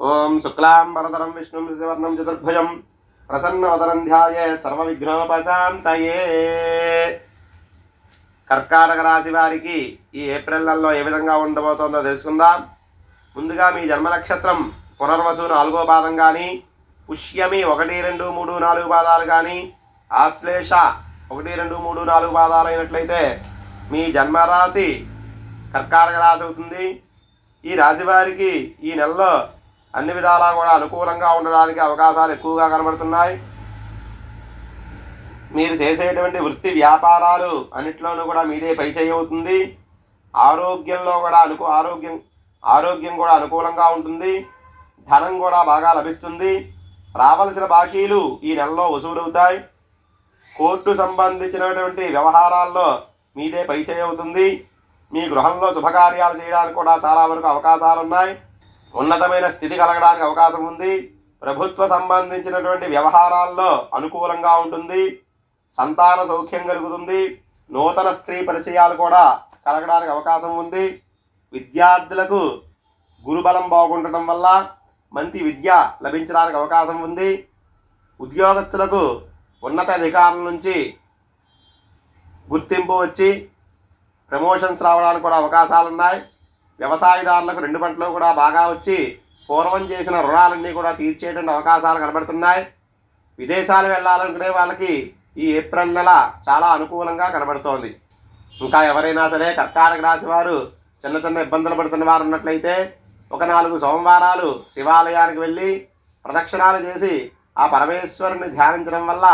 ఓం శుక్లాంబరధరం విష్ణుం శశివర్ణం చతుర్భుజం ప్రసన్నవదనం ధ్యాయే సర్వవిఘ్నోపశాంతయే. కర్కాటక రాశి వారికి ఈ ఏప్రిల్ నెలలో ఏ విధంగా ఉండబోతోందో తెలుసుకుందాం. ముందుగా మీ జన్మ నక్షత్రం పునర్వసు 4వ పాదం కానీ, పుష్యమి 1, 2, 3, 4 పాదాలు కానీ, ఆశ్లేష 1, 2, 3, 4 పాదాలు అయినట్లయితే మీ జన్మరాశి కర్కాటక రాశి అవుతుంది. ఈ రాశి వారికి ఈ నెలలో అన్ని విధాలా కూడా అనుకూలంగా ఉండడానికి అవకాశాలు ఎక్కువగా కనబడుతున్నాయి. మీరు చేసేటువంటి వృత్తి వ్యాపారాలు అన్నిట్లోనూ కూడా మీదే పై చేయి అవుతుంది. ఆరోగ్యంలో కూడా ఆరోగ్యం కూడా అనుకూలంగా ఉంటుంది. ధనం కూడా బాగా లభిస్తుంది. రావాల్సిన బాకీలు ఈ నెలలో వసూలవుతాయి. కోర్టు సంబంధించినటువంటి వ్యవహారాల్లో మీదే పై చేయి అవుతుంది. మీ గృహంలో శుభకార్యాలు చేయడానికి కూడా చాలా వరకు అవకాశాలు ఉన్నాయి. ఉన్నతమైన స్థితి కలగడానికి అవకాశం ఉంది. ప్రభుత్వ సంబంధించినటువంటి వ్యవహారాల్లో అనుకూలంగా ఉంటుంది. సంతాన సౌఖ్యం కలుగుతుంది. నూతన స్త్రీ పరిచయాలు కూడా కలగడానికి అవకాశం ఉంది. విద్యార్థులకు గురుబలం బాగుండటం వల్ల మంచి విద్య లభించడానికి అవకాశం ఉంది. ఉద్యోగస్తులకు ఉన్నత అధికారుల నుంచి గుర్తింపు వచ్చి ప్రమోషన్స్ రావడానికి కూడా అవకాశాలు ఉన్నాయి. వ్యవసాయదారులకు 2 పంటలు కూడా బాగా వచ్చి పూర్వం చేసిన రుణాలన్నీ కూడా తీర్చేటువంటి అవకాశాలు కనబడుతున్నాయి. విదేశాలు వెళ్ళాలనుకునే వాళ్ళకి ఈ ఏప్రిల్ నెల చాలా అనుకూలంగా కనబడుతోంది. ఇంకా ఎవరైనా సరే కర్కాటక రాశి వారు చిన్న ఇబ్బందులు పడుతున్న వారు ఉన్నట్లయితే ఒక 4 సోమవారాలు శివాలయానికి వెళ్ళి ప్రదక్షిణాలు చేసి ఆ పరమేశ్వరుని ధ్యానించడం వల్ల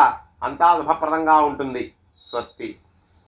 అంతా శుభప్రదంగా ఉంటుంది. స్వస్తి.